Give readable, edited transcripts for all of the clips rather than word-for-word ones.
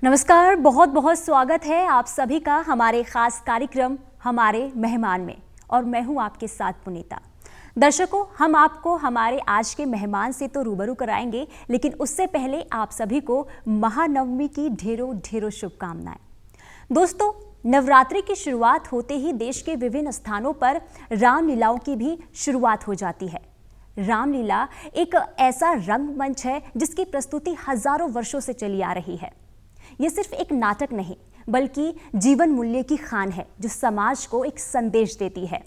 नमस्कार, बहुत बहुत स्वागत है आप सभी का हमारे खास कार्यक्रम हमारे मेहमान में। और मैं हूं आपके साथ पुनीता। दर्शकों, हम आपको हमारे आज के मेहमान से तो रूबरू कराएंगे, लेकिन उससे पहले आप सभी को महानवमी की ढेरों ढेरों शुभकामनाएं। दोस्तों, नवरात्रि की शुरुआत होते ही देश के विभिन्न स्थानों पर रामलीलाओं की भी शुरुआत हो जाती है। रामलीला एक ऐसा रंगमंच है जिसकी प्रस्तुति हजारों वर्षों से चली आ रही है। ये सिर्फ एक नाटक नहीं, बल्कि जीवन मूल्य की खान है जो समाज को एक संदेश देती है।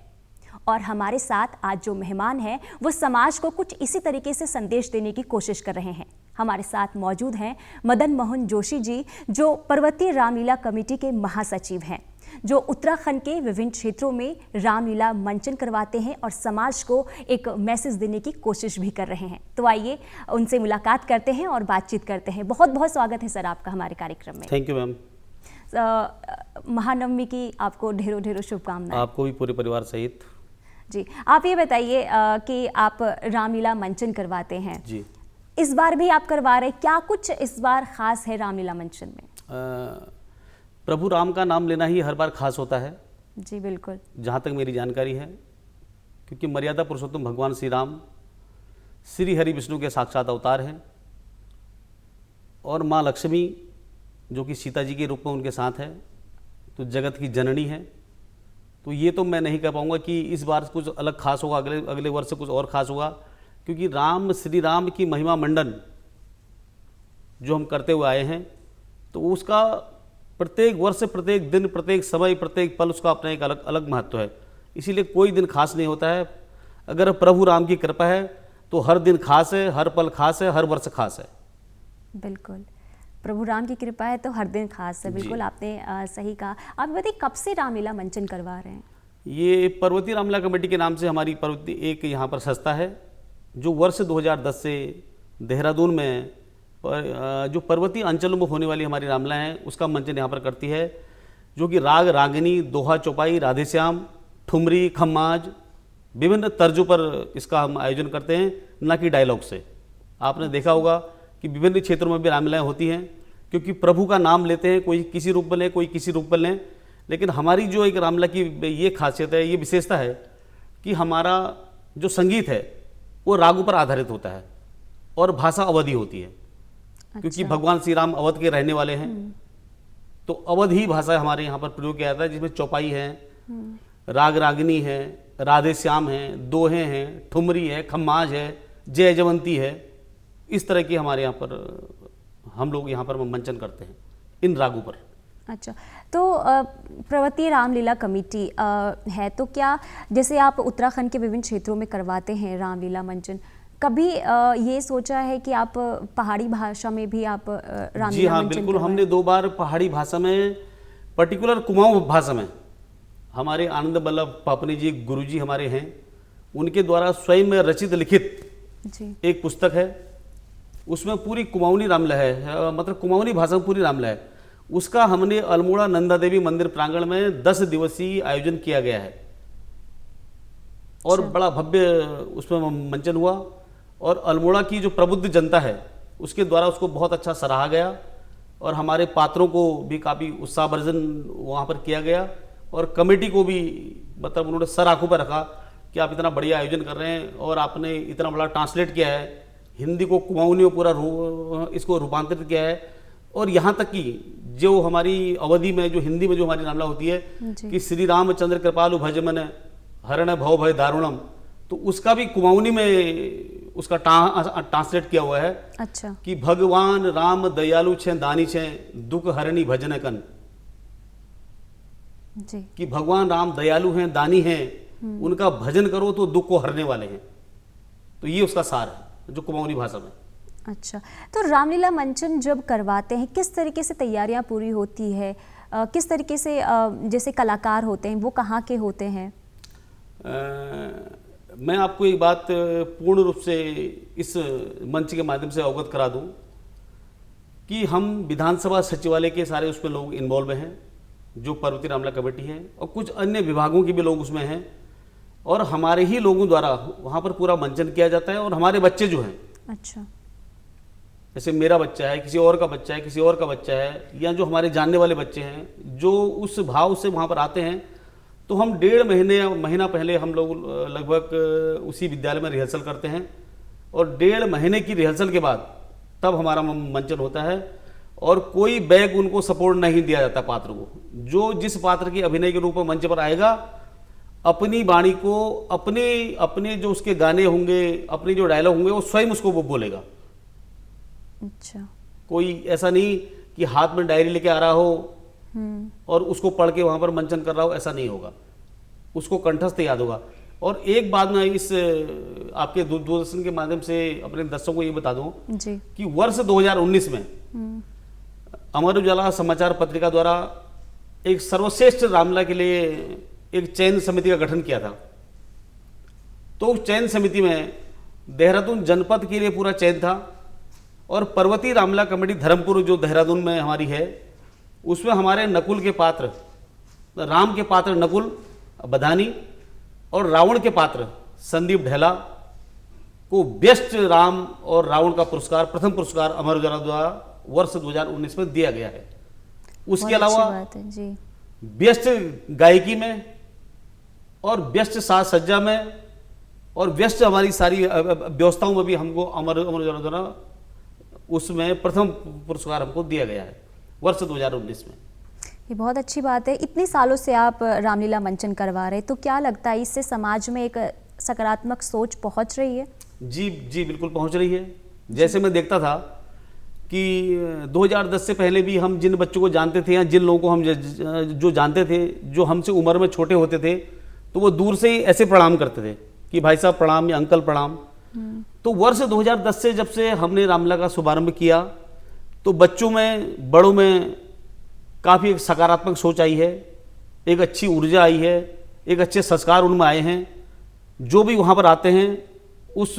और हमारे साथ आज जो मेहमान हैं वो समाज को कुछ इसी तरीके से संदेश देने की कोशिश कर रहे हैं। हमारे साथ मौजूद हैं मदन मोहन जोशी जी, जो पर्वतीय रामलीला कमेटी के महासचिव हैं, जो उत्तराखंड के विभिन्न क्षेत्रों में रामलीला मंचन करवाते हैं और समाज को एक मैसेज देने की कोशिश भी कर रहे हैं। तो आइए उनसे मुलाकात करते हैं और बातचीत करते हैं। बहुत बहुत स्वागत है सर आपका हमारे कार्यक्रम में। Thank you ma'am. महानवमी की आपको ढेरों ढेरों शुभकामनाएं। आपको भी पूरे परिवार सहित। जी, आप ये बताइए कि आप रामलीला मंचन करवाते हैं जी। इस बार भी आप करवा रहे, क्या कुछ इस बार खास है रामलीला मंचन में? प्रभु राम का नाम लेना ही हर बार खास होता है। जी बिल्कुल। जहाँ तक मेरी जानकारी है, क्योंकि मर्यादा पुरुषोत्तम भगवान श्री राम श्री हरि विष्णु के साक्षात अवतार हैं और माँ लक्ष्मी जो कि सीता जी के रूप में उनके साथ है, तो जगत की जननी है। तो ये तो मैं नहीं कह पाऊँगा कि इस बार कुछ अलग खास होगा, अगले वर्ष से कुछ और खास होगा, क्योंकि राम श्री राम की महिमा मंडन जो हम करते हुए आए हैं, तो उसका प्रत्येक वर्ष, प्रत्येक दिन, प्रत्येक समय, प्रत्येक पल उसका अपना एक अलग अलग महत्व है। इसीलिए कोई दिन खास नहीं होता है। अगर प्रभु राम की कृपा है तो हर दिन खास है, हर पल खास है, हर वर्ष खास है। बिल्कुल, प्रभु राम की कृपा है तो हर दिन खास है। बिल्कुल आपने सही कहा। आप बताइए, कब से रामलीला मंचन करवा रहे हैं? ये पर्वतीय रामलीला कमेटी के नाम से हमारी पर्वतीय एक यहाँ पर संस्था है जो वर्ष 2010 से देहरादून में जो पर्वतीय अंचलों में होने वाली हमारी रामलीला है उसका मंचन यहाँ पर करती है, जो कि राग, रागिनी, दोहा, चौपाई, राधेश्याम, ठुमरी, खम्माज, विभिन्न तर्जों पर इसका हम आयोजन करते हैं, न कि डायलॉग से। आपने देखा होगा कि विभिन्न क्षेत्रों में भी रामलीलाएँ होती हैं, क्योंकि प्रभु का नाम लेते हैं, कोई किसी रूप में लें, कोई किसी रूप में लें, लेकिन हमारी जो एक रामलीला की ये खासियत है, ये विशेषता है कि हमारा जो संगीत है वो रागों पर आधारित होता है और भाषा अवधी होती है। अच्छा। क्योंकि भगवान श्री राम अवध के रहने वाले हैं, तो अवध ही भाषा हमारे यहाँ पर प्रयोग किया जाता है, जिसमें चौपाई है, राग रागिनी है, राधे श्याम है, दोहे हैं, ठुमरी है, खम्माज है, जय जयवंती है। इस तरह की हमारे यहाँ पर हम लोग यहाँ पर मंचन करते हैं इन रागों पर। अच्छा, तो पर्वतीय रामलीला कमेटी है, तो क्या जैसे आप उत्तराखंड के विभिन्न क्षेत्रों में करवाते हैं रामलीला मंचन, कभी ये सोचा है कि आप पहाड़ी भाषा में भी आप रामलीला? जी हाँ, बिल्कुल। हमने 2 बार पहाड़ी भाषा में, पर्टिकुलर कुमाऊं भाषा में, हमारे आनंद बल्लभ पापनी जी गुरुजी हमारे हैं, उनके द्वारा स्वयं रचित लिखित जी एक पुस्तक है, उसमें पूरी कुमाऊनी रामलीला है, मतलब कुमाऊनी भाषा में पूरी रामलीला है। उसका हमने अल्मोड़ा नंदा देवी मंदिर प्रांगण में 10 दिवसीय आयोजन किया गया है और बड़ा भव्य उसमें मंचन हुआ, और अल्मोड़ा की जो प्रबुद्ध जनता है उसके द्वारा उसको बहुत अच्छा सराहा गया, और हमारे पात्रों को भी काफ़ी उत्साहवर्धन वहाँ पर किया गया, और कमेटी को भी मतलब उन्होंने सर आंखों पर रखा कि आप इतना बढ़िया आयोजन कर रहे हैं और आपने इतना बड़ा ट्रांसलेट किया है, हिंदी को कुमाऊनी में पूरा इसको रूपांतरित किया है। और यहाँ तक कि जो हमारी अवधि में, जो हिंदी में जो हमारी रामलीला होती है कि श्री रामचंद्र कृपालु भजमन हरण भव भय दारुणम, तो उसका भी कुमाऊनी में उसका ट्रांसलेट किया हुआ है। अच्छा। कि भगवान राम दयालु छे दानी छे दुख हरणी भजन कन जी। कि भगवान राम दयालु हैं, दानी हैं, उनका भजन करो तो दुख को हरने वाले हैं। तो ये उसका सार है जो कुमाऊनी भाषा में। अच्छा, तो रामलीला मंचन जब करवाते हैं किस तरीके से तैयारियां पूरी होती है? किस तरीके से जैसे कलाकार होते हैं वो कहाँ के होते हैं? मैं आपको एक बात पूर्ण रूप से इस मंच के माध्यम से अवगत करा दूं कि हम विधानसभा सचिवालय के सारे उसमें लोग इन्वॉल्व हैं, जो पर्वतीय रामलीला कमेटी है, और कुछ अन्य विभागों के भी लोग उसमें हैं, और हमारे ही लोगों द्वारा वहाँ पर पूरा मंचन किया जाता है। और हमारे बच्चे जो हैं, अच्छा, जैसे मेरा बच्चा है, किसी और का बच्चा है, किसी और का बच्चा है, या जो हमारे जानने वाले बच्चे हैं जो उस भाव से वहाँ पर आते हैं, तो हम 1.5 महीना पहले हम लोग लगभग उसी विद्यालय में रिहर्सल करते हैं, और 1.5 महीने की रिहर्सल के बाद तब हमारा मंचन होता है। और कोई बैग उनको सपोर्ट नहीं दिया जाता पात्र को। जो जिस पात्र की अभिनय के रूप में मंच पर आएगा, अपनी वाणी को, अपने जो उसके गाने होंगे, अपने जो डायलॉग होंगे, वो स्वयं उसको वो बोलेगा। अच्छा। कोई ऐसा नहीं कि हाथ में डायरी लेके आ रहा हो और उसको पढ़ के वहां पर मंचन कर रहा हो, ऐसा नहीं होगा। उसको कंठस्थ याद होगा। और एक बात मैं इस आपके दूरदर्शन के माध्यम से अपने दर्शकों को ये बता दूं जी कि वर्ष 2019 में अमर उजाला समाचार पत्रिका द्वारा एक सर्वश्रेष्ठ रामलीला के लिए एक चयन समिति का गठन किया था। तो उस चयन समिति में देहरादून जनपद के लिए पूरा चयन था, और पर्वतीय रामलीला कमेटी धर्मपुर जो देहरादून में हमारी है, उसमें हमारे नकुल के पात्र, राम के पात्र नकुल बधानी और रावण के पात्र संदीप ढेला को बेस्ट राम और रावण का पुरस्कार, प्रथम पुरस्कार अमर उजाला द्वारा वर्ष 2019 में दिया गया है। उसके अलावा जी बेस्ट गायकी में और बेस्ट साज सज्जा में और बेस्ट हमारी सारी व्यवस्थाओं में भी हमको अमर उजाला द्वारा उसमें प्रथम पुरस्कार हमको दिया गया है वर्ष 2019 में। ये बहुत अच्छी बात है। इतने सालों से आप रामलीला मंचन करवा रहे, तो क्या लगता है इससे समाज में एक सकारात्मक सोच पहुंच रही है? जी जी बिल्कुल पहुंच रही है। जैसे मैं देखता था कि 2010 से पहले भी हम जिन बच्चों को जानते थे या जिन लोगों को हम जो जानते थे, जो हमसे उम्र में छोटे होते थे, तो वो दूर से ही ऐसे प्रणाम करते थे कि भाई साहब प्रणाम या अंकल प्रणाम। तो वर्ष 2010 से जब से हमने रामलीला का शुभारंभ किया, तो बच्चों में, बड़ों में काफ़ी एक सकारात्मक सोच आई है, एक अच्छी ऊर्जा आई है, एक अच्छे संस्कार उनमें आए हैं। जो भी वहाँ पर आते हैं, उस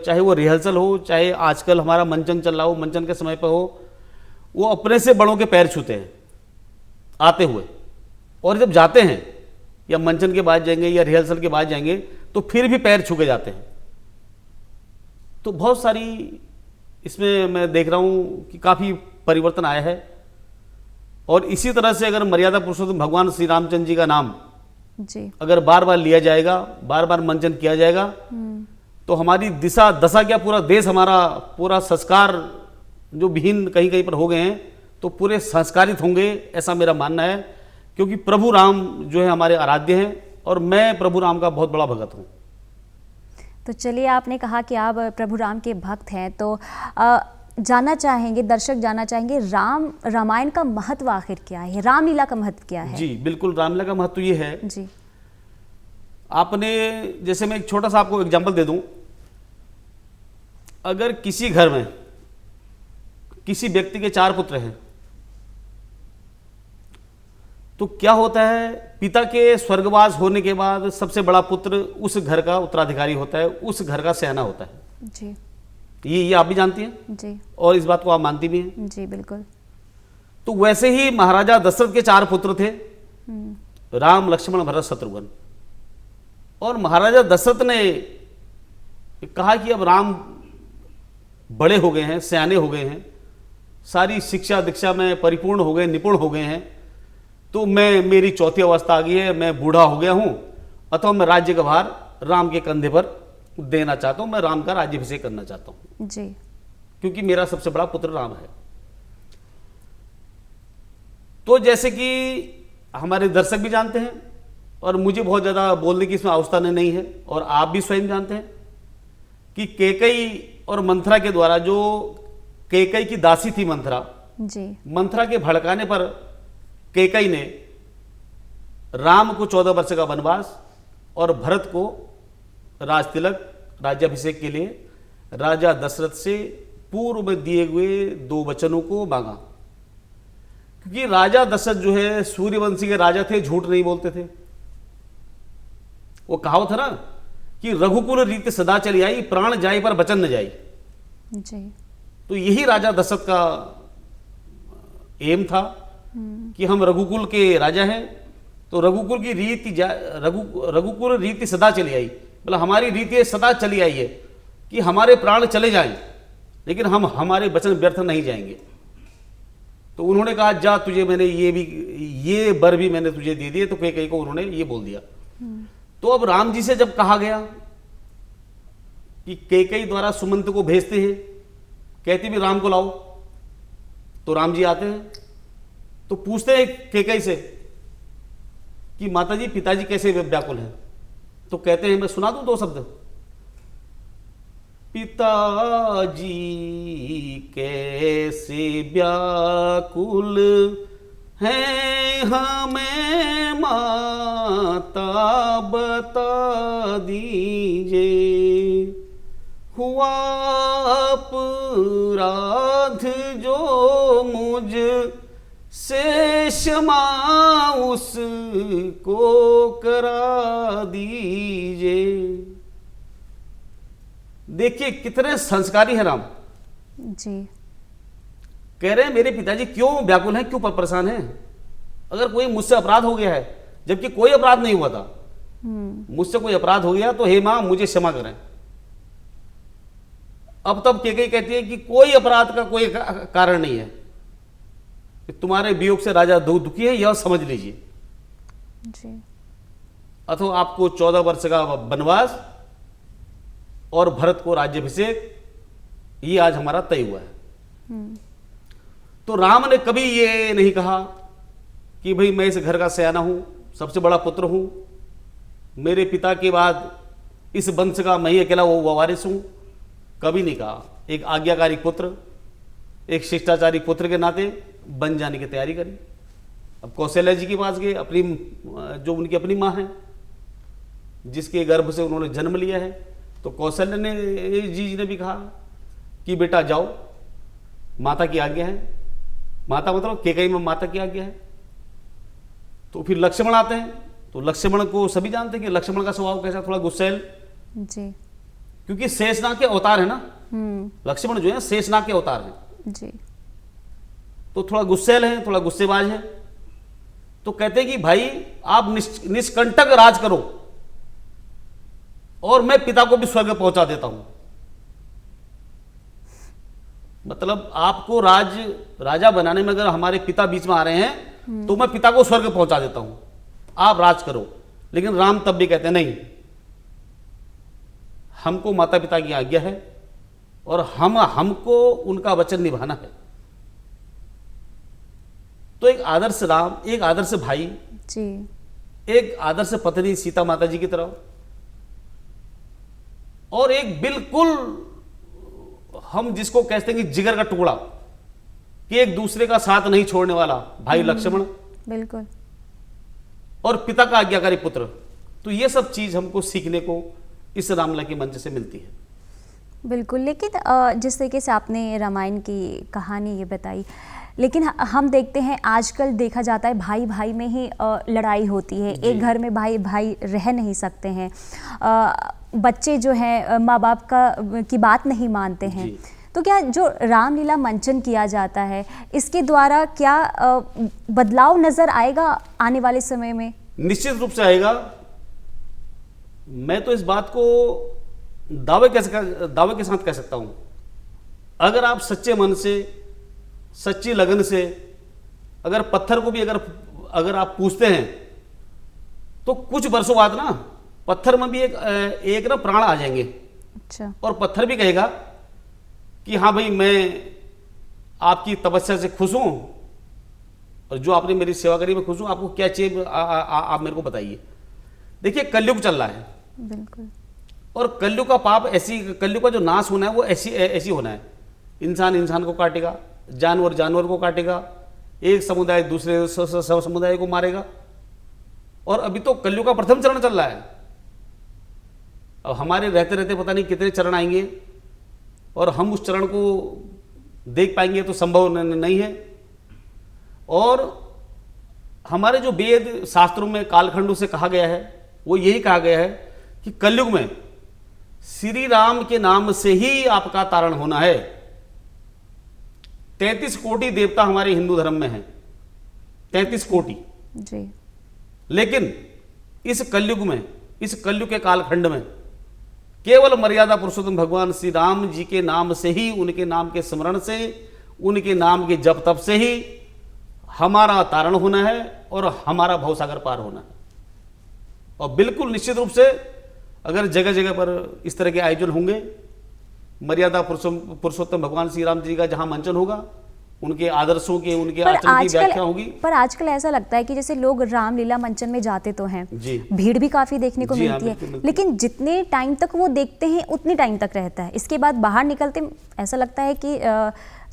चाहे वो रिहर्सल हो, चाहे आजकल हमारा मंचन चल रहा हो, मंचन के समय पर हो, वो अपने से बड़ों के पैर छूते हैं आते हुए, और जब जाते हैं या मंचन के बाद जाएंगे या रिहर्सल के बाद जाएंगे, तो फिर भी पैर छू के जाते हैं। तो बहुत सारी इसमें मैं देख रहा हूँ कि काफ़ी परिवर्तन आया है। और इसी तरह से अगर मर्यादा पुरुषोत्तम भगवान श्री रामचंद्र जी का नाम जी अगर बार बार लिया जाएगा, बार बार मंचन किया जाएगा, तो हमारी दिशा दशा क्या, पूरा देश हमारा, पूरा संस्कार जो विहीन कहीं कहीं पर हो गए हैं, तो पूरे संस्कारित होंगे, ऐसा मेरा मानना है। क्योंकि प्रभु राम जो है हमारे आराध्य हैं, और मैं प्रभु राम का बहुत बड़ा भगत हूँ। तो चलिए, आपने कहा कि आप प्रभु राम के भक्त हैं, तो जानना चाहेंगे, दर्शक जानना चाहेंगे, रामायण का महत्व आखिर क्या है, रामलीला का महत्व क्या है? जी बिल्कुल, रामलीला का महत्व ये है जी। आपने, जैसे मैं एक छोटा सा आपको एग्जांपल दे दूं, अगर किसी घर में किसी व्यक्ति के 4 पुत्र हैं, तो क्या होता है, पिता के स्वर्गवास होने के बाद सबसे बड़ा पुत्र उस घर का उत्तराधिकारी होता है, उस घर का सेना होता है। जी। ये आप भी जानती हैं जी, और इस बात को आप मानती भी हैं। जी बिल्कुल। तो वैसे ही महाराजा दशरथ के 4 पुत्र थे, राम, लक्ष्मण, भरत, शत्रुघ्न। और महाराजा दशरथ ने कहा कि अब राम बड़े हो गए हैं, सयाने हो गए हैं, सारी शिक्षा दीक्षा में परिपूर्ण हो गए, निपुण हो गए हैं, तो मेरी चौथी अवस्था आ गई है, मैं बूढ़ा हो गया हूं, अथवा मैं राज्य का भार राम के कंधे पर देना चाहता हूं, मैं राम का राज्याभिषेक करना चाहता हूं जी, क्योंकि मेरा सबसे बड़ा पुत्र राम है। तो जैसे कि हमारे दर्शक भी जानते हैं, और मुझे बहुत ज्यादा बोलने की इसमें आवश्यकता नहीं है, और आप भी स्वयं जानते हैं कि कैकेयी और मंथरा के द्वारा, जो कैकेयी की दासी थी मंथरा जी, मंथरा के भड़काने पर कैकेयी ने राम को 14 वर्ष का वनवास और भरत को राज तिलक, राज्याभिषेक के लिए राजा दशरथ से पूर्व में दिए हुए 2 वचनों को मांगा। क्योंकि राजा दशरथ जो है सूर्यवंशी के राजा थे, झूठ नहीं बोलते थे। वो कहावत है ना कि रघुकुल रीति सदा चली आई, प्राण जाए पर वचन न जाए। जी। तो यही राजा दशरथ का एम था कि हम रघुकुल के राजा हैं, तो रघुकुल की रीति रघुकुल रीति सदा चली आई, मतलब हमारी रीति सदा चली आई है कि हमारे प्राण चले जाएं लेकिन हम हमारे वचन व्यर्थ नहीं जाएंगे। तो उन्होंने कहा जा तुझे मैंने ये वर भी मैंने तुझे दे दिए। तो कैकेयी को उन्होंने ये बोल दिया। तो अब राम जी से जब कहा गया कि कैकेयी द्वारा सुमंत को भेजते हैं, कहती भी राम को लाओ, तो राम जी आते हैं तो पूछते हैं कैकेयी से कि माताजी पिताजी कैसे व्याकुल हैं। तो कहते हैं, मैं सुना दूं 2 शब्द। पिताजी कैसे व्याकुल हैं हमें माता बता दीजिए, हुआ अपराध जो मुझ से क्षमा उसको करा दीजिए। देखिए कितने संस्कारी है राम जी। कह रहे हैं मेरे पिताजी क्यों व्याकुल हैं, क्यों परेशान हैं। अगर कोई मुझसे अपराध हो गया है, जबकि कोई अपराध नहीं हुआ था, मुझसे कोई अपराध हो गया तो हे मां मुझे क्षमा करें। अब तब कैकेयी कहती है कि कोई अपराध का कोई कारण नहीं है, तुम्हारे वियोग से राजा दुखी है, यह समझ लीजिए जी। अथवा आपको 14 वर्ष का वनवास और भरत को राज्याभिषेक, ये आज हमारा तय हुआ है। तो राम ने कभी ये नहीं कहा कि भाई मैं इस घर का सयाना हूं, सबसे बड़ा पुत्र हूं, मेरे पिता के बाद इस वंश का मैं ही अकेला वो वारिस हूं। कभी नहीं कहा। एक आज्ञाकारी पुत्र, एक शिष्टाचारी पुत्र के नाते बन जाने की तैयारी करी। अब कौशल्या जी के पास गए, अपनी जो उनकी अपनी माँ है, जिसके गर्भ से उन्होंने जन्म लिया है। तो कौशल्या जी ने भी कहा कि बेटा जाओ, माता की आज्ञा है। माता मतलब कैकेयी में माता की आज्ञा है। तो फिर लक्ष्मण आते हैं। तो लक्ष्मण को सभी जानते हैं कि लक्ष्मण का स्वभाव कैसा, थोड़ा गुस्सैल जी, क्योंकि शेषनाग के अवतार है ना। लक्ष्मण जो है शेषनाग के अवतार है जी। तो थोड़ा गुस्सैल है, थोड़ा गुस्सेबाज है। तो कहते हैं कि भाई आप निष्कंटक राज करो और मैं पिता को भी स्वर्ग पहुंचा देता हूं। मतलब आपको राजा बनाने में अगर हमारे पिता बीच में आ रहे हैं तो मैं पिता को स्वर्ग पहुंचा देता हूं, आप राज करो। लेकिन राम तब भी कहते हैं नहीं, हमको माता पिता की आज्ञा है और हमको उनका वचन निभाना है। तो एक आदर्श राम, एक आदर्श भाई जी, एक आदर्श पत्नी सीता माता जी की तरह, और एक बिल्कुल हम जिसको कहते हैं कि जिगर का टुकड़ा, कि एक दूसरे का साथ नहीं छोड़ने वाला भाई लक्ष्मण, बिल्कुल, और पिता का आज्ञाकारी पुत्र। तो ये सब चीज हमको सीखने को इस रामलला के मंच से मिलती है। बिल्कुल। लेकिन जिस तरीके से आपने रामायण की कहानी ये बताई, लेकिन हम देखते हैं आजकल देखा जाता है भाई भाई में ही लड़ाई होती है। एक घर में भाई भाई रह नहीं सकते हैं। बच्चे जो हैं माँ बाप की बात नहीं मानते हैं। तो क्या जो रामलीला मंचन किया जाता है, इसके द्वारा क्या बदलाव नजर आएगा आने वाले समय में? निश्चित रूप से आएगा। मैं तो इस बात को दावे के साथ कह सकता हूं, अगर आप सच्चे मन से, सच्ची लगन से, अगर पत्थर को भी अगर आप पूछते हैं तो कुछ वर्षों बाद ना पत्थर में भी एक ना प्राण आ जाएंगे। अच्छा। और पत्थर भी कहेगा कि हाँ भाई मैं आपकी तपस्या से खुश हूं और जो आपने मेरी सेवा करी मैं खुश हूं, आपको क्या चाहिए आप मेरे को बताइए। देखिए कलयुग चल रहा है। बिल्कुल। और कलयुग का पाप कलयुग का जो नाश होना है वो ऐसी होना है। इंसान को काटेगा, जानवर को काटेगा, एक समुदाय दूसरे समुदाय को मारेगा। और अभी तो कलयुग का प्रथम चरण चल रहा है। अब हमारे रहते रहते पता नहीं कितने चरण आएंगे और हम उस चरण को देख पाएंगे तो संभव नहीं है। और हमारे जो वेद शास्त्रों में कालखंडों से कहा गया है वो यही कहा गया है कि कलयुग में श्री राम के नाम से ही आपका तारण होना है। 33 कोटि देवता हमारे हिंदू धर्म में हैं, 33 कोटि जी। लेकिन इस कलयुग में, इस कलयुग के कालखंड में केवल मर्यादा पुरुषोत्तम भगवान श्री राम जी के नाम से ही, उनके नाम के स्मरण से, उनके नाम के जप तप से ही हमारा तारण होना है और हमारा भवसागर पार होना है। और बिल्कुल निश्चित रूप से अगर जगह जगह पर इस तरह के आयोजन होंगे, मर्यादा पुरुषोत्तम भगवान श्री राम जी का जहां मंचन होगा, उनके आदर्शों के, उनके आचरण की व्याख्या होगी। पर आजकल ऐसा लगता है कि जैसे लोग रामलीला मंचन में जाते तो हैं, भीड़ भी काफी देखने को मिलती है, लेकिन जितने टाइम तक वो देखते हैं उतने टाइम तक रहता है। इसके बाद बाहर निकलते ऐसा लगता है कि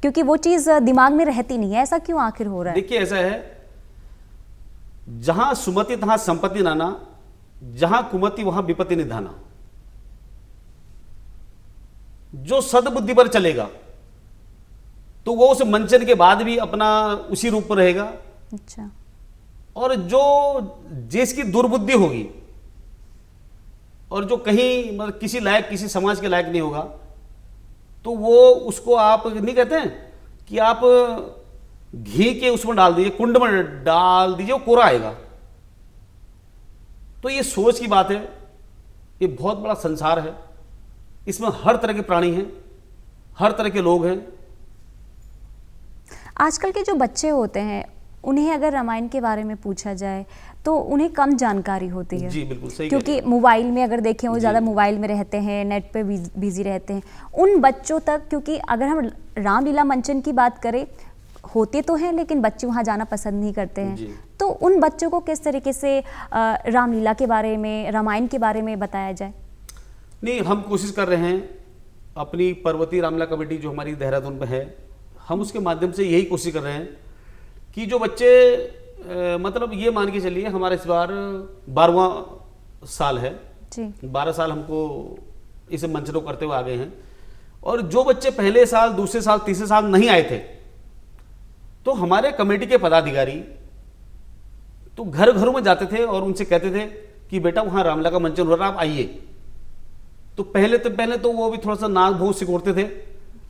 क्योंकि वो चीज दिमाग में रहती नहीं है। ऐसा क्यों आखिर हो रहा है? देखिए, ऐसा है, जहां सुमति तहां संपत्ति नाना, जहां कुमति वहां विपत्ति निधाना। जो सद्बुद्धि पर चलेगा तो वो उस मंचन के बाद भी अपना उसी रूप पर रहेगा। अच्छा। और जो जिसकी दुर्बुद्धि होगी और जो कहीं मतलब किसी लायक, किसी समाज के लायक नहीं होगा, तो वो उसको आप नहीं कहते हैं कि आप घी के उसमें डाल दीजिए, कुंड में डाल दीजिए, वो कोरा आएगा। तो ये सोच की बात है। ये बहुत बड़ा संसार है, इसमें हर तरह के प्राणी हैं, हर तरह के लोग हैं। आजकल के जो बच्चे होते हैं उन्हें अगर रामायण के बारे में पूछा जाए तो उन्हें कम जानकारी होती है। जी बिल्कुल सही। क्योंकि मोबाइल में अगर देखें, वो ज़्यादा मोबाइल में रहते हैं, नेट पे बिजी रहते हैं। उन बच्चों तक, क्योंकि अगर हम रामलीला मंचन की बात करें, होते तो हैं लेकिन बच्चे वहाँ जाना पसंद नहीं करते हैं, तो उन बच्चों को किस तरीके से रामलीला के बारे में, रामायण के बारे में बताया जाए? नहीं, हम कोशिश कर रहे हैं, अपनी पर्वतीय रामलीला कमेटी जो हमारी देहरादून में है, हम उसके माध्यम से यही कोशिश कर रहे हैं कि जो बच्चे मतलब ये मान के चलिए, हमारा इस बार 12वां साल है जी। 12 साल हमको इसे मंचन करते हुए आ गए हैं। और जो बच्चे पहले साल, दूसरे साल, तीसरे साल नहीं आए थे, तो हमारे कमेटी के पदाधिकारी तो घर घरों में जाते थे और उनसे कहते थे कि बेटा वहां रामलीला का मंचन हो रहा है, आप आइए। तो पहले तो वो भी थोड़ा सा नाक भूं सिकोड़ते थे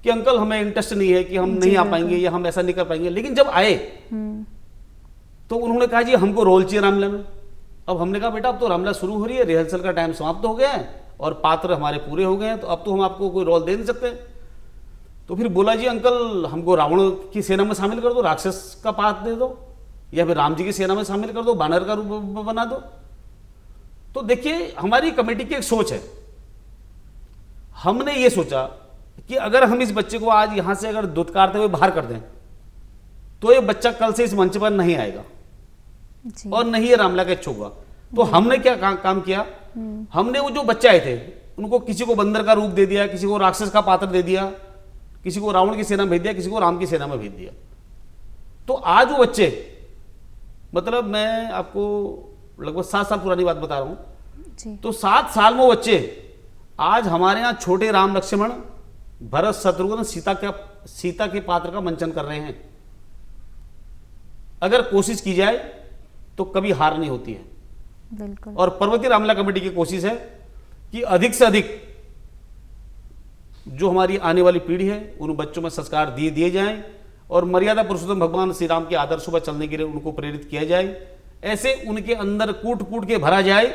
कि अंकल हमें इंटरेस्ट नहीं है, कि हम नहीं आ पाएंगे या हम ऐसा नहीं कर पाएंगे। लेकिन जब आए तो उन्होंने कहा जी हमको रोल चाहिए रामलीला में। अब हमने कहा बेटा अब तो रामलीला शुरू हो रही है, रिहर्सल का टाइम समाप्त हो गया है और पात्र हमारे पूरे हो गए हैं, तो अब तो हम आपको कोई रोल दे नहीं सकते। तो फिर बोला जी अंकल हमको रावण की सेना में शामिल कर दो, राक्षस का पात्र दे दो, या फिर राम जी की सेना में शामिल कर दो, बानर का रूप बना दो। तो देखिए, हमारी कमेटी की एक सोच है। हमने ये सोचा कि अगर हम इस बच्चे को आज यहां से अगर दुत्कारते हुए बाहर कर दें, तो ये बच्चा कल से इस मंच पर नहीं आएगा और नहीं ये रामलीला का इच्छुक हुआ। तो हमने क्या काम किया, हमने वो जो बच्चे आए थे उनको किसी को बंदर का रूप दे दिया, किसी को राक्षस का पात्र दे दिया, किसी को रावण की सेना में भेज दिया, किसी को राम की सेना में भेज दिया। तो आज वो बच्चे, मतलब मैं आपको लगभग 7 साल पुरानी बात बता रहा हूं, तो 7 साल में वो बच्चे आज हमारे यहां छोटे राम लक्ष्मण भरत शत्रुघ्न सीता के पात्र का मंचन कर रहे हैं। अगर कोशिश की जाए तो कभी हार नहीं होती है। बिल्कुल। और पर्वतीय रामलीला कमेटी की कोशिश है कि अधिक से अधिक जो हमारी आने वाली पीढ़ी है उन बच्चों में संस्कार दिए जाएं और मर्यादा पुरुषोत्तम भगवान श्री राम के आदर्शों पर चलने के लिए उनको प्रेरित किया जाए। ऐसे उनके अंदर कूट कूट के भरा जाए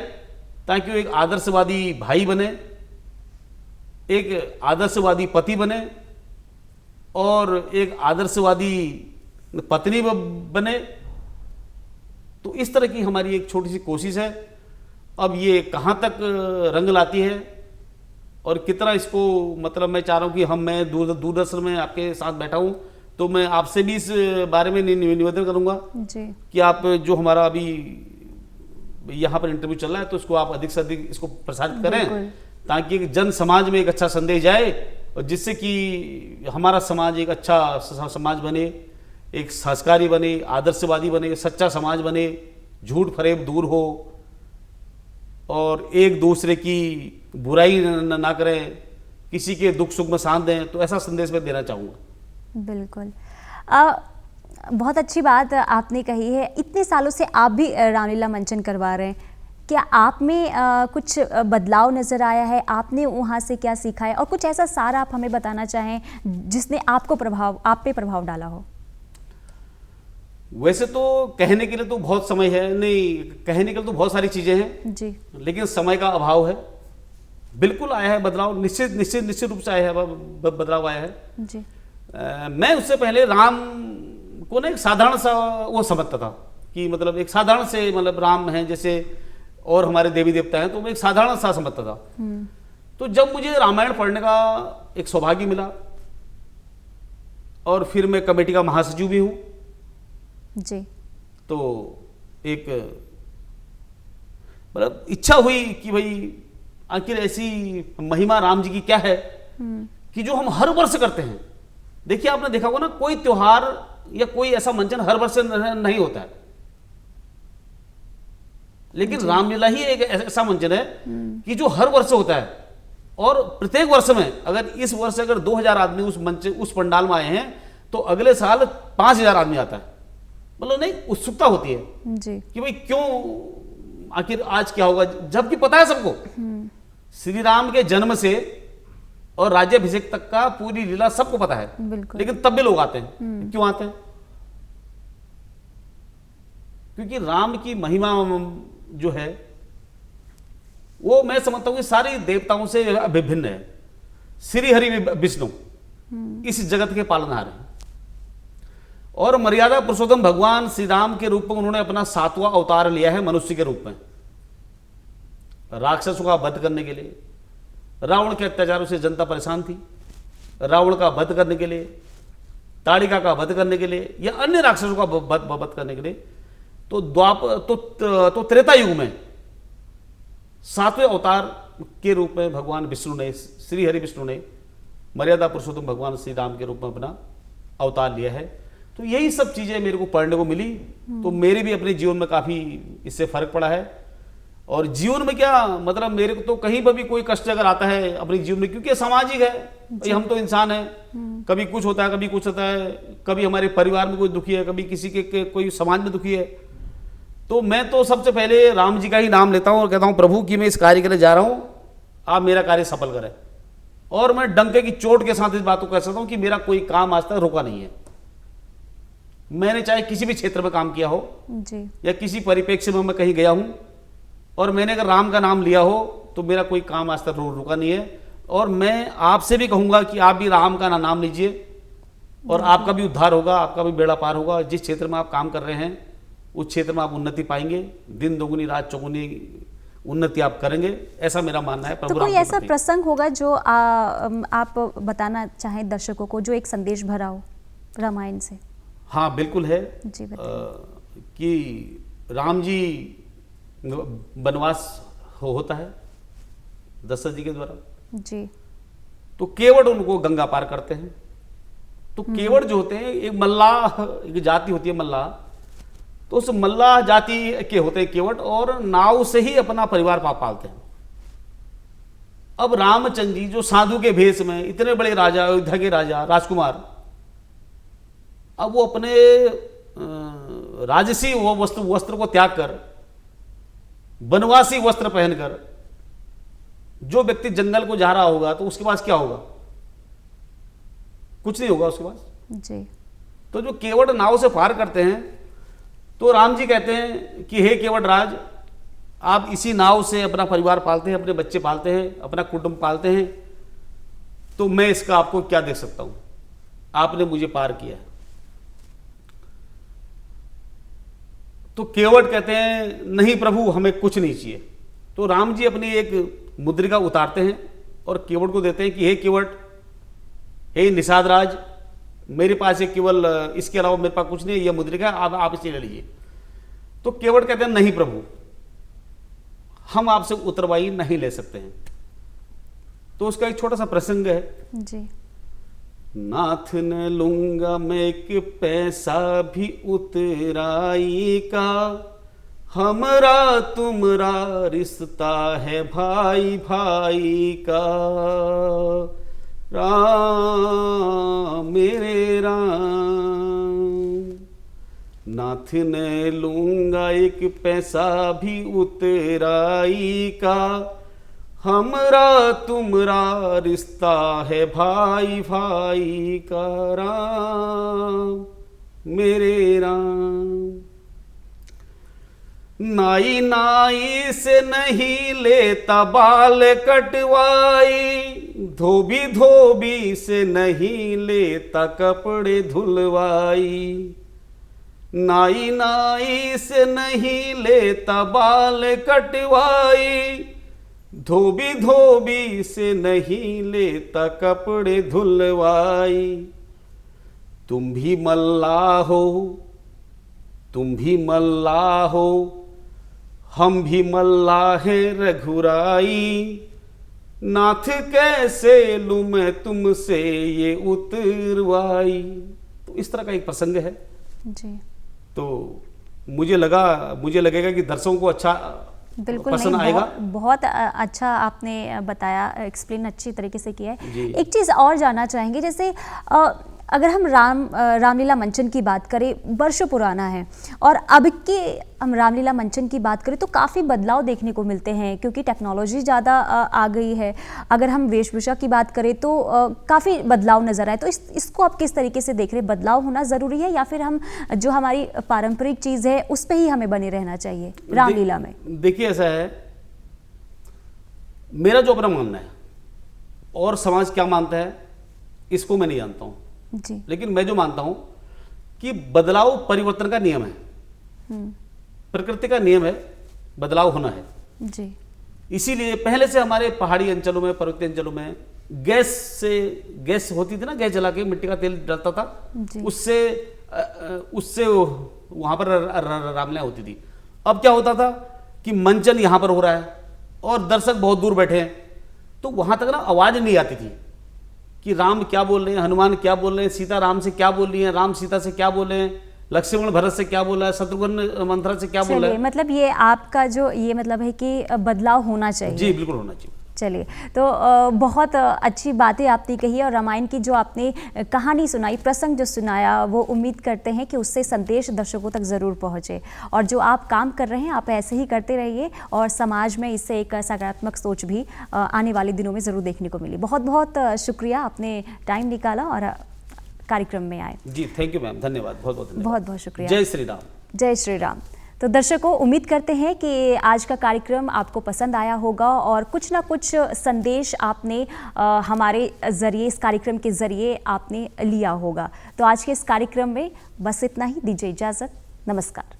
ताकि वो एक आदर्शवादी भाई बने, एक आदर्शवादी पति बने और एक आदर्शवादी पत्नी बने। तो इस तरह की हमारी एक छोटी सी कोशिश है। अब ये कहाँ तक रंग लाती है और कितना इसको, मतलब मैं चाह रहा हूँ कि मैं दूरदर्शन में आपके साथ बैठा हूँ, तो मैं आपसे भी इस बारे में निवेदन करूँगा जी कि आप जो हमारा अभी यहाँ पर इंटरव्यू चल रहा है तो इसको आप अधिक से अधिक इसको प्रसारित करें ताकि जन समाज में एक अच्छा संदेश जाए और जिससे कि हमारा समाज एक अच्छा समाज बने, एक संस्कारी बने, आदर्शवादी बने, सच्चा समाज बने, झूठ फरेब दूर हो और एक दूसरे की बुराई ना करें, किसी के दुख सुख में साथ दें। तो ऐसा संदेश मैं देना चाहूँगा। बिल्कुल। बहुत अच्छी बात आपने कही है। इतने सालों से आप भी रामलीला मंचन करवा रहे हैं, क्या आप में कुछ बदलाव नज़र आया है? आपने वहाँ से क्या सीखा है और कुछ ऐसा सारा आप हमें बताना चाहें जिसने आप पे प्रभाव डाला हो? वैसे तो कहने के लिए तो बहुत समय है, नहीं कहने के लिए तो बहुत सारी चीज़ें हैं जी, लेकिन समय का अभाव है। बिल्कुल आया है बदलाव, निश्चित निश्चित निश्चित रूप से आया है, बदलाव आया है जी। मैं उससे पहले राम को ना एक साधारण सा वो समझता था कि मतलब एक साधारण से मतलब राम है जैसे और हमारे देवी देवता हैं, तो मैं एक साधारण सा समझता था। तो जब मुझे रामायण पढ़ने का एक सौभाग्य मिला और फिर मैं कमेटी का महासचिव भी हूं जी, तो एक मतलब इच्छा हुई कि भाई आखिर ऐसी महिमा राम जी की क्या है कि जो हम हर वर्ष करते हैं। देखिए आपने देखा होगा ना, कोई त्योहार या कोई ऐसा मंचन हर वर्ष नहीं होता है, लेकिन रामलीला ही एक ऐसा मंचन है कि जो हर वर्ष होता है। और प्रत्येक वर्ष में अगर इस वर्ष अगर 2000 आदमी उस मंच उस पंडाल में आए हैं तो अगले साल 5000 आदमी आता है। मतलब नहीं उत्सुकता होती है जी, कि भाई क्यों, आखिर आज क्या होगा, जबकि पता है सबको श्री राम के जन्म से और राज्याभिषेक तक का पूरी लीला सबको पता है, लेकिन तब भी लोग आते हैं। क्यों आते हैं? क्योंकि राम की महिमा जो है वो मैं समझता हूं कि सारी देवताओं से विभिन्न है। श्री हरि विष्णु इस जगत के पालनहार हैं और मर्यादा पुरुषोत्तम भगवान श्री राम के रूप में उन्होंने अपना 7वां अवतार लिया है मनुष्य के रूप में, राक्षसों का वध करने के लिए। रावण के अत्याचारों से जनता परेशान थी, रावण का वध करने के लिए, ताड़िका का वध करने के लिए या अन्य राक्षसों का वध करने के लिए। तो त्रेता युग में 7वें अवतार के रूप में भगवान विष्णु ने, श्री हरि विष्णु ने मर्यादा पुरुषोत्तम भगवान श्री राम के रूप में अपना अवतार लिया है। तो यही सब चीजें मेरे को पढ़ने को मिली, तो मेरे भी अपने जीवन में काफी इससे फर्क पड़ा है। और जीवन में क्या मतलब, मेरे को तो कहीं पर भी कोई कष्ट अगर आता है अपने जीवन में, क्योंकि सामाजिक है, हम तो इंसान हैं, कभी कुछ होता है कभी कुछ होता है, कभी हमारे परिवार में कोई दुखी है, कभी किसी के कोई समाज में दुखी है, तो मैं तो सबसे पहले राम जी का ही नाम लेता हूं और कहता हूं प्रभु कि मैं इस कार्य के लिए जा रहा हूं, आप मेरा कार्य सफल करें। और मैं डंके की चोट के साथ इस बात को कह सकता हूं कि मेरा कोई काम आज तक रुका नहीं है। मैंने चाहे किसी भी क्षेत्र में काम किया हो जी, या किसी परिप्रेक्ष्य में मैं कहीं गया हूं और मैंने अगर राम का नाम लिया हो तो मेरा कोई काम आज तक रुका नहीं है। और मैं आपसे भी कहूंगा कि आप भी राम का नाम लीजिए और आपका भी उद्धार होगा, आपका भी बेड़ा पार होगा। जिस क्षेत्र में आप काम कर रहे हैं उस क्षेत्र में आप उन्नति पाएंगे, दिन दोगुनी रात चौगुनी उन्नति आप करेंगे, ऐसा मेरा मानना है। तो कोई ऐसा प्रसंग होगा जो आप बताना चाहें दर्शकों को, जो एक संदेश भरा हो रामायण से? हाँ बिल्कुल है जी, कि राम जी वनवास होता है दशरथ जी के द्वारा जी, तो केवट उनको गंगा पार करते हैं। तो केवट जो होते हैं एक मल्लाह, एक जाति होती है मल्लाह, तो उस मल्लाह जाति के होते हैं केवट और नाव से ही अपना परिवार पालते हैं। अब रामचंद्र जी जो साधु के भेष में इतने बड़े राजा, अयोध्या के राजा राजकुमार, अब वो अपने राजसी वो वस्त्र को त्याग कर वनवासी वस्त्र पहनकर जो व्यक्ति जंगल को जा रहा होगा तो उसके पास क्या होगा? कुछ नहीं होगा उसके पास जी। तो जो केवट नाव से पार करते हैं तो राम जी कहते हैं कि हे केवट राज, आप इसी नाव से अपना परिवार पालते हैं, अपने बच्चे पालते हैं, अपना कुटुंब पालते हैं, तो मैं इसका आपको क्या दे सकता हूं? आपने मुझे पार किया। तो केवट कहते हैं नहीं प्रभु, हमें कुछ नहीं चाहिए। तो राम जी अपनी एक मुद्रिका उतारते हैं और केवट को देते हैं कि हे केवट, हे निषाद राज, मेरे पास एक केवल इसके अलावा मेरे पास कुछ नहीं है, यह मुद्रिका आप इसे ले लीजिए। तो केवट कहते हैं नहीं प्रभु, हम आपसे उत्तरवाही नहीं ले सकते हैं। तो उसका एक छोटा सा प्रसंग है जी। नाथ न लूंगा मैं एक पैसा भी उतराई का, हमरा तुमरा रिश्ता है भाई भाई का। राम मेरे राम, नाथ न लूंगा एक पैसा भी उतराई का, हमरा तुमरा रिश्ता है भाई भाई का। राम मेरे राम। नाई नाई से नहीं लेता बाल कटवाई, धोबी धोबी से नहीं लेता कपड़े धुलवाई। नाई नाई से नहीं लेता बाल कटवाई, धोबी धोबी से नहीं लेता कपड़े धुलवाई। तुम भी मल्लाह हो, तुम भी मल्लाह हो, हम भी मल्लाह हैं रघुराई। नाथ कैसे लूं मैं तुमसे ये उतरवाई। तो इस तरह का एक प्रसंग है जी। तो मुझे लगेगा कि दर्शकों को अच्छा बिल्कुल पसंद नहीं, आएगा। बहुत अच्छा आपने बताया, एक्सप्लेन अच्छी तरीके से किया है। एक चीज़ और जानना चाहेंगे, जैसे अगर हम रामलीला मंचन की बात करें, वर्षों पुराना है, और अब के हम रामलीला मंचन की बात करें तो काफ़ी बदलाव देखने को मिलते हैं क्योंकि टेक्नोलॉजी ज़्यादा आ गई है। अगर हम वेशभूषा की बात करें तो काफ़ी बदलाव नज़र आए। तो इसको आप किस तरीके से देख रहे हैं? बदलाव होना ज़रूरी है या फिर हम जो हमारी पारंपरिक चीज़ है उस पर ही हमें बने रहना चाहिए रामलीला में? देखिए, ऐसा है, मेरा जो अपना मानना है और समाज क्या मानता है इसको मैं नहीं जानता हूँ जी। लेकिन मैं जो मानता हूं कि बदलाव परिवर्तन का नियम है, प्रकृति का नियम है, बदलाव होना है जी। इसीलिए पहले से हमारे पहाड़ी अंचलों में, पर्वतीय अंचलों में गैस होती थी ना, गैस जला के मिट्टी का तेल डलता था, उससे वहां पर रामलीला होती थी। अब क्या होता था कि मंचन यहां पर हो रहा है और दर्शक बहुत दूर बैठे हैं, तो वहां तक ना आवाज नहीं आती थी कि राम क्या बोल रहे हैं, हनुमान क्या बोल रहे हैं, सीता राम से क्या बोल रही है, राम सीता से क्या बोल रहे हैं, लक्ष्मण भरत से क्या बोल रहा है, शत्रुघ्न मंथरा से क्या बोल रहा है। मतलब ये आपका जो ये मतलब है कि बदलाव होना चाहिए। जी बिल्कुल होना चाहिए। चलिए, तो बहुत अच्छी बातें आपने कही और रामायण की जो आपने कहानी सुनाई, प्रसंग जो सुनाया, वो उम्मीद करते हैं कि उससे संदेश दर्शकों तक ज़रूर पहुँचे। और जो आप काम कर रहे हैं आप ऐसे ही करते रहिए और समाज में इससे एक सकारात्मक सोच भी आने वाले दिनों में ज़रूर देखने को मिली। बहुत बहुत शुक्रिया, आपने टाइम निकाला और कार्यक्रम में आए। जी थैंक यू मैम, धन्यवाद, बहुत बहुत बहुत बहुत शुक्रिया। जय श्री राम। जय श्री राम। तो दर्शकों, उम्मीद करते हैं कि आज का कार्यक्रम आपको पसंद आया होगा और कुछ ना कुछ संदेश आपने हमारे ज़रिए, इस कार्यक्रम के ज़रिए आपने लिया होगा। तो आज के इस कार्यक्रम में बस इतना ही, दीजिए इजाज़त, नमस्कार।